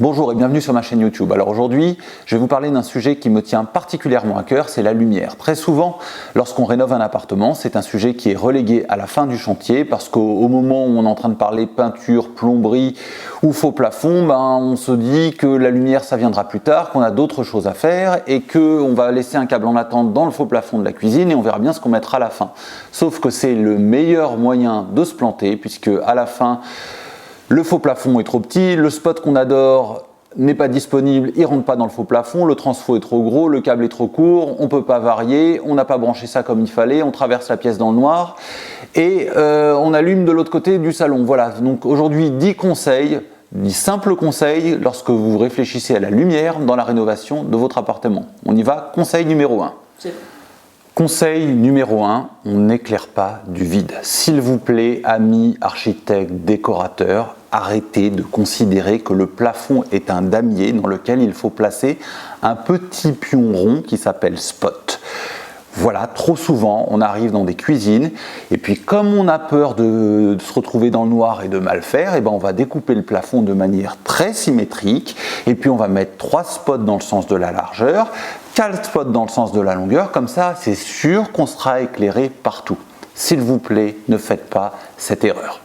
Bonjour et bienvenue sur ma chaîne YouTube. Alors aujourd'hui, je vais vous parler d'un sujet qui me tient particulièrement à cœur, c'est la lumière. Très souvent, lorsqu'on rénove un appartement, c'est un sujet qui est relégué à la fin du chantier parce qu'au moment où on est en train de parler peinture, plomberie ou faux plafond, on se dit que la lumière ça viendra plus tard, qu'on a d'autres choses à faire et qu'on va laisser un câble en attente dans le faux plafond de la cuisine et on verra bien ce qu'on mettra à la fin. Sauf que c'est le meilleur moyen de se planter puisque à la fin, le faux plafond est trop petit, le spot qu'on adore n'est pas disponible, il ne rentre pas dans le faux plafond, le transfo est trop gros, le câble est trop court, on ne peut pas varier, on n'a pas branché ça comme il fallait, on traverse la pièce dans le noir et on allume de l'autre côté du salon. Voilà, donc aujourd'hui 10 conseils, 10 simples conseils lorsque vous réfléchissez à la lumière dans la rénovation de votre appartement. On y va, conseil numéro 1. Conseil numéro 1, on n'éclaire pas du vide. S'il vous plaît, amis architectes, décorateurs, arrêtez de considérer que le plafond est un damier dans lequel il faut placer un petit pion rond qui s'appelle spot. Voilà, trop souvent, on arrive dans des cuisines et puis comme on a peur de se retrouver dans le noir et de mal faire, on va découper le plafond de manière très symétrique et puis on va mettre 3 spots dans le sens de la largeur, 4 spots dans le sens de la longueur, comme ça c'est sûr qu'on sera éclairé partout. S'il vous plaît, ne faites pas cette erreur.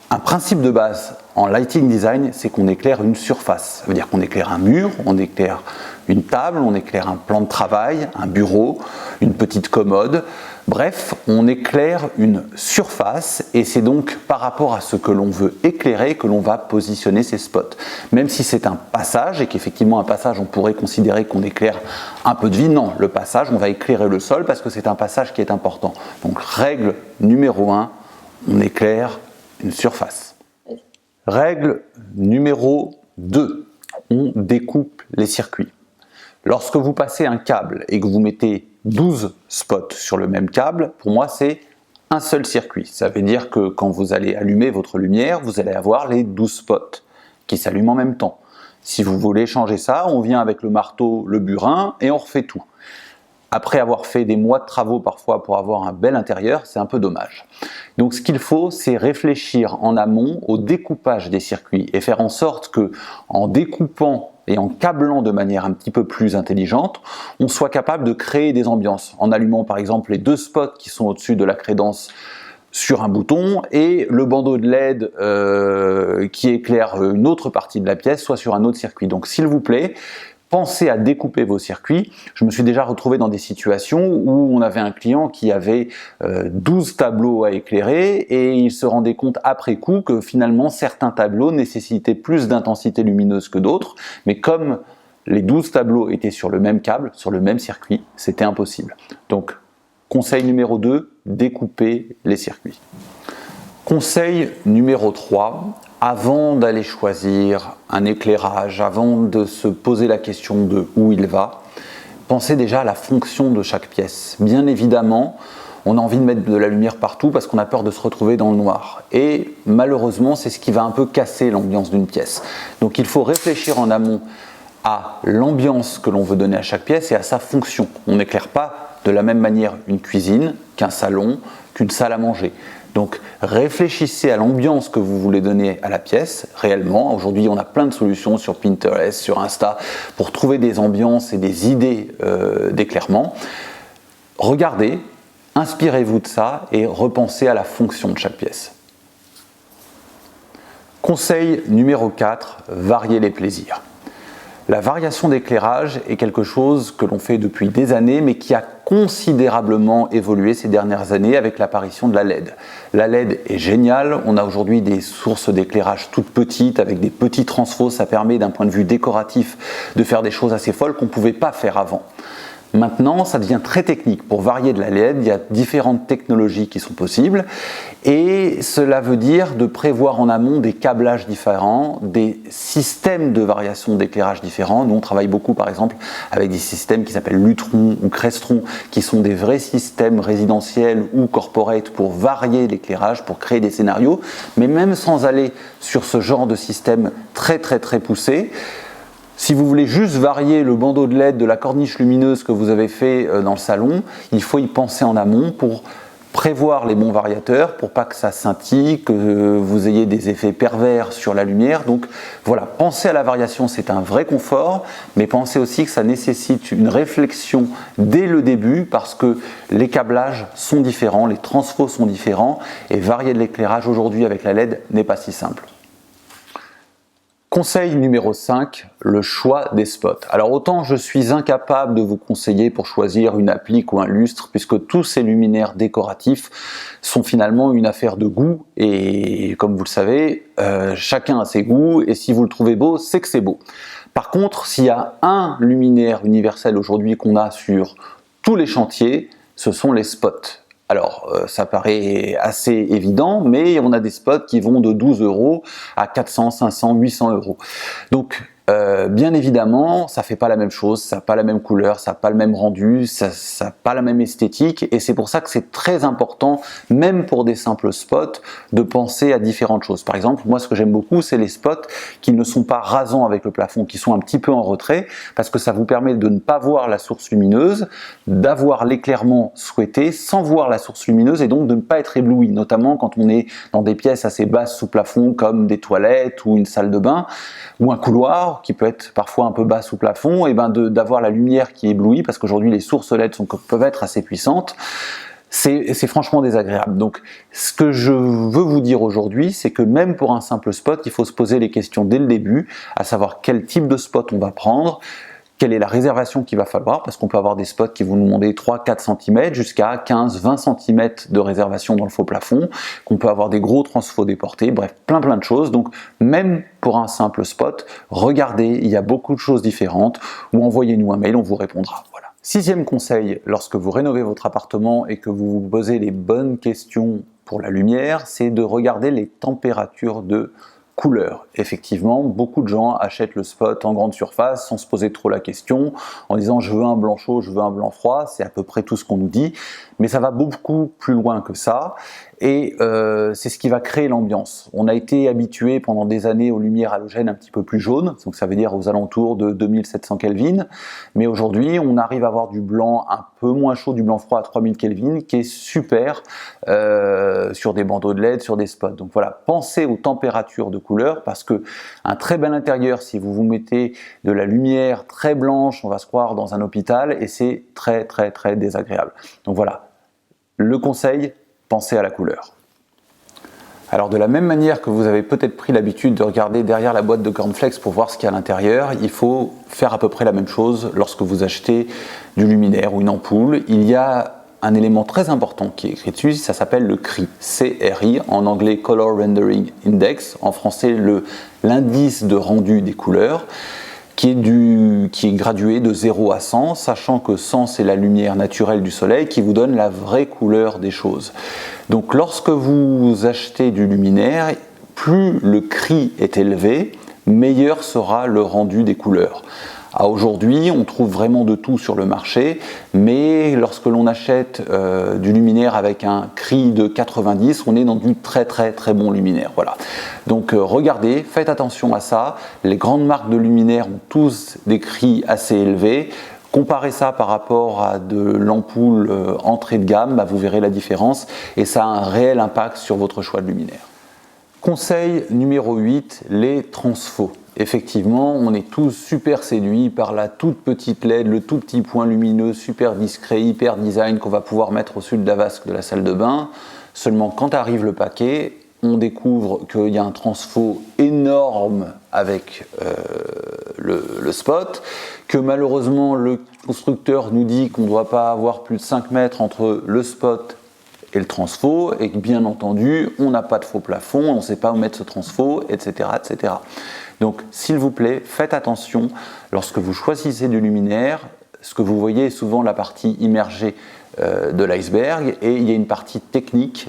Un principe de base en lighting design, c'est qu'on éclaire une surface. Ça veut dire qu'on éclaire un mur, on éclaire une table, on éclaire un plan de travail, un bureau, une petite commode. Bref, on éclaire une surface et c'est donc par rapport à ce que l'on veut éclairer que l'on va positionner ces spots. Même si c'est un passage et qu'effectivement un passage on pourrait considérer qu'on éclaire un peu de vie, non, le passage on va éclairer le sol parce que c'est un passage qui est important. Donc règle numéro 1, on éclaire une surface. Règle numéro 2, on découpe les circuits. Lorsque vous passez un câble et que vous mettez 12 spots sur le même câble, pour moi c'est un seul circuit. Ça veut dire que quand vous allez allumer votre lumière, vous allez avoir les 12 spots qui s'allument en même temps. Si vous voulez changer ça, on vient avec le marteau, le burin et on refait tout. Après avoir fait des mois de travaux parfois pour avoir un bel intérieur, c'est un peu dommage. Donc ce qu'il faut, c'est réfléchir en amont au découpage des circuits et faire en sorte que, en découpant et en câblant de manière un petit peu plus intelligente, on soit capable de créer des ambiances. En allumant par exemple les 2 spots qui sont au-dessus de la crédence sur un bouton et le bandeau de LED qui éclaire une autre partie de la pièce, soit sur un autre circuit. Donc s'il vous plaît, pensez à découper vos circuits. Je me suis déjà retrouvé dans des situations où on avait un client qui avait 12 tableaux à éclairer et il se rendait compte après coup que finalement certains tableaux nécessitaient plus d'intensité lumineuse que d'autres, mais comme les 12 tableaux étaient sur le même câble, sur le même circuit, c'était impossible. Donc, conseil numéro 2, découper les circuits. Conseil numéro 3, avant d'aller choisir un éclairage, avant de se poser la question de où il va, pensez déjà à la fonction de chaque pièce. Bien évidemment, on a envie de mettre de la lumière partout parce qu'on a peur de se retrouver dans le noir. Et malheureusement, c'est ce qui va un peu casser l'ambiance d'une pièce. Donc il faut réfléchir en amont à l'ambiance que l'on veut donner à chaque pièce et à sa fonction. On n'éclaire pas de la même manière une cuisine qu'un salon, qu'une salle à manger. Donc réfléchissez à l'ambiance que vous voulez donner à la pièce réellement. Aujourd'hui on a plein de solutions sur Pinterest, sur Insta pour trouver des ambiances et des idées d'éclairement. Regardez, inspirez-vous de ça et repensez à la fonction de chaque pièce. Conseil numéro 4, variez les plaisirs. La variation d'éclairage est quelque chose que l'on fait depuis des années, mais qui a considérablement évolué ces dernières années avec l'apparition de la LED. La LED est géniale, on a aujourd'hui des sources d'éclairage toutes petites, avec des petits transfos, ça permet d'un point de vue décoratif de faire des choses assez folles qu'on ne pouvait pas faire avant. Maintenant, ça devient très technique. Pour varier de la LED, il y a différentes technologies qui sont possibles et cela veut dire de prévoir en amont des câblages différents, des systèmes de variation d'éclairage différents. Nous, on travaille beaucoup par exemple avec des systèmes qui s'appellent Lutron ou Crestron, qui sont des vrais systèmes résidentiels ou corporate pour varier l'éclairage, pour créer des scénarios. Mais même sans aller sur ce genre de système très poussé, si vous voulez juste varier le bandeau de LED de la corniche lumineuse que vous avez fait dans le salon, il faut y penser en amont pour prévoir les bons variateurs pour pas que ça scintille, que vous ayez des effets pervers sur la lumière. Donc voilà, penser à la variation, c'est un vrai confort, mais pensez aussi que ça nécessite une réflexion dès le début parce que les câblages sont différents, les transfos sont différents et varier de l'éclairage aujourd'hui avec la LED n'est pas si simple. Conseil numéro 5, le choix des spots. Alors autant je suis incapable de vous conseiller pour choisir une applique ou un lustre puisque tous ces luminaires décoratifs sont finalement une affaire de goût et comme vous le savez, chacun a ses goûts et si vous le trouvez beau, c'est que c'est beau. Par contre, s'il y a un luminaire universel aujourd'hui qu'on a sur tous les chantiers, ce sont les spots. Alors, ça paraît assez évident, mais on a des spots qui vont de 12 € à 400, 500, 800 €. Donc, bien évidemment, ça fait pas la même chose, ça n'a pas la même couleur, ça n'a pas le même rendu, ça n'a pas la même esthétique, et c'est pour ça que c'est très important, même pour des simples spots, de penser à différentes choses. Par exemple, moi ce que j'aime beaucoup, c'est les spots qui ne sont pas rasants avec le plafond, qui sont un petit peu en retrait, parce que ça vous permet de ne pas voir la source lumineuse, d'avoir l'éclairement souhaité sans voir la source lumineuse, et donc de ne pas être ébloui, notamment quand on est dans des pièces assez basses sous plafond, comme des toilettes ou une salle de bain, ou un couloir, qui peut être parfois un peu bas sous plafond, et d'avoir la lumière qui éblouit, parce qu'aujourd'hui les sources LED peuvent être assez puissantes, c'est franchement désagréable. Donc ce que je veux vous dire aujourd'hui, c'est que même pour un simple spot, il faut se poser les questions dès le début, à savoir quel type de spot on va prendre, quelle est la réservation qu'il va falloir, parce qu'on peut avoir des spots qui vont nous demander 3-4 cm jusqu'à 15-20 cm de réservation dans le faux plafond, qu'on peut avoir des gros transfos déportés, bref, plein de choses. Donc même pour un simple spot, regardez, il y a beaucoup de choses différentes, ou envoyez-nous un mail, on vous répondra. Voilà. 6e conseil, lorsque vous rénovez votre appartement et que vous vous posez les bonnes questions pour la lumière, c'est de regarder les températures de couleur. Effectivement, beaucoup de gens achètent le spot en grande surface sans se poser trop la question, en disant je veux un blanc chaud, je veux un blanc froid, c'est à peu près tout ce qu'on nous dit, mais ça va beaucoup plus loin que ça, et c'est ce qui va créer l'ambiance. On a été habitué pendant des années aux lumières halogènes un petit peu plus jaunes, donc ça veut dire aux alentours de 2700 Kelvin, mais aujourd'hui on arrive à avoir du blanc un peu moins chaud, du blanc froid à 3000 Kelvin, qui est super sur des bandeaux de LED, sur des spots. Donc voilà, pensez aux températures de couleur, parce que un très bel intérieur, si vous vous mettez de la lumière très blanche, on va se croire dans un hôpital, et c'est très désagréable. Donc voilà, le conseil, pensez à la couleur. Alors de la même manière que vous avez peut-être pris l'habitude de regarder derrière la boîte de cornflakes pour voir ce qu'il y a à l'intérieur, il faut faire à peu près la même chose lorsque vous achetez du luminaire ou une ampoule. Il y a un élément très important qui est écrit dessus, ça s'appelle le CRI, C-R-I, en anglais Color Rendering Index, en français l'indice de rendu des couleurs, qui est gradué de 0 à 100, sachant que 100 c'est la lumière naturelle du soleil qui vous donne la vraie couleur des choses. Donc lorsque vous achetez du luminaire, plus le CRI est élevé, meilleur sera le rendu des couleurs. Aujourd'hui, on trouve vraiment de tout sur le marché, mais lorsque l'on achète du luminaire avec un CRI de 90, on est dans du très bon luminaire. Voilà. Donc regardez, faites attention à ça. Les grandes marques de luminaires ont tous des CRI assez élevés. Comparez ça par rapport à de l'ampoule entrée de gamme, vous verrez la différence et ça a un réel impact sur votre choix de luminaire. Conseil numéro 8, les transfos. Effectivement, on est tous super séduits par la toute petite LED, le tout petit point lumineux, super discret, hyper design qu'on va pouvoir mettre au-dessus de la vasque de la salle de bain. Seulement quand arrive le paquet, on découvre qu'il y a un transfo énorme avec le spot, que malheureusement le constructeur nous dit qu'on ne doit pas avoir plus de 5 mètres entre le spot et le transfo, et que bien entendu, on n'a pas de faux plafond, on ne sait pas où mettre ce transfo, etc. etc. Donc, s'il vous plaît, faites attention lorsque vous choisissez du luminaire. Ce que vous voyez est souvent la partie immergée de l'iceberg, et il y a une partie technique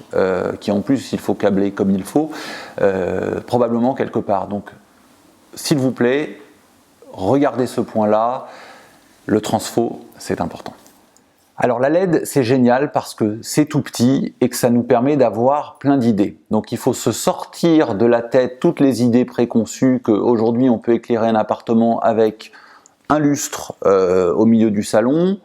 qui, en plus, il faut câbler comme il faut, probablement quelque part. Donc, s'il vous plaît, regardez ce point-là. Le transfo, c'est important. Alors la LED, c'est génial parce que c'est tout petit et que ça nous permet d'avoir plein d'idées. Donc il faut se sortir de la tête toutes les idées préconçues qu'aujourd'hui on peut éclairer un appartement avec un lustre au milieu du salon,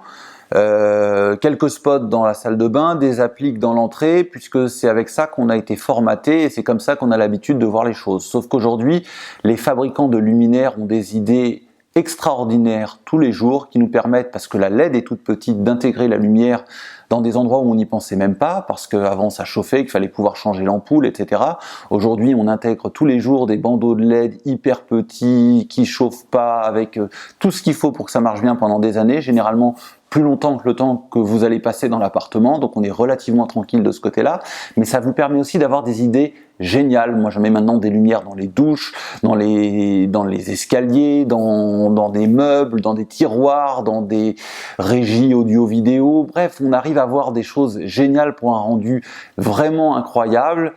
quelques spots dans la salle de bain, des appliques dans l'entrée, puisque c'est avec ça qu'on a été formaté et c'est comme ça qu'on a l'habitude de voir les choses. Sauf qu'aujourd'hui, les fabricants de luminaires ont des idées extraordinaires tous les jours qui nous permettent, parce que la LED est toute petite, d'intégrer la lumière dans des endroits où on n'y pensait même pas, parce qu'avant ça chauffait, qu'il fallait pouvoir changer l'ampoule, etc. Aujourd'hui, on intègre tous les jours des bandeaux de LED hyper petits, qui chauffent pas, avec tout ce qu'il faut pour que ça marche bien pendant des années, généralement plus longtemps que le temps que vous allez passer dans l'appartement, donc on est relativement tranquille de ce côté-là, mais ça vous permet aussi d'avoir des idées géniales. Moi, je mets maintenant des lumières dans les douches, dans les escaliers, dans des meubles, dans des tiroirs, dans des régies audio-vidéo. Bref, on arrive à voir des choses géniales pour un rendu vraiment incroyable.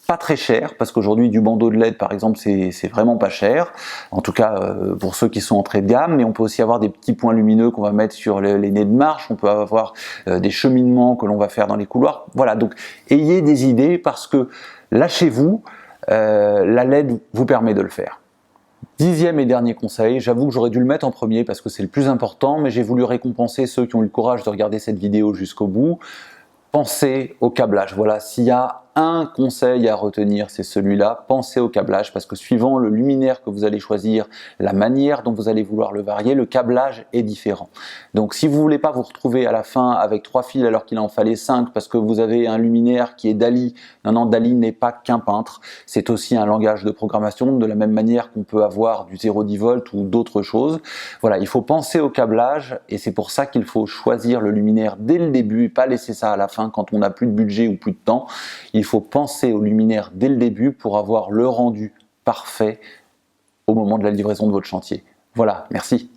Pas très cher, parce qu'aujourd'hui du bandeau de LED par exemple c'est vraiment pas cher, en tout cas pour ceux qui sont entrée de gamme, mais on peut aussi avoir des petits points lumineux qu'on va mettre sur les nez de marche, on peut avoir des cheminements que l'on va faire dans les couloirs, voilà, donc ayez des idées parce que lâchez-vous, la LED vous permet de le faire. 10e et dernier conseil, j'avoue que j'aurais dû le mettre en premier parce que c'est le plus important, mais j'ai voulu récompenser ceux qui ont eu le courage de regarder cette vidéo jusqu'au bout. Pensez au câblage. Voilà, s'il y a un conseil à retenir, c'est celui-là, pensez au câblage, parce que suivant le luminaire que vous allez choisir, la manière dont vous allez vouloir le varier, le câblage est différent. Donc si vous ne voulez pas vous retrouver à la fin avec 3 fils alors qu'il en fallait 5 parce que vous avez un luminaire qui est Dali, non, Dali n'est pas qu'un peintre, c'est aussi un langage de programmation, de la même manière qu'on peut avoir du 0,10 volts ou d'autres choses. Voilà, il faut penser au câblage et c'est pour ça qu'il faut choisir le luminaire dès le début et pas laisser ça à la fin quand on n'a plus de budget ou plus de temps. Il faut penser au luminaire dès le début pour avoir le rendu parfait au moment de la livraison de votre chantier. Voilà, merci.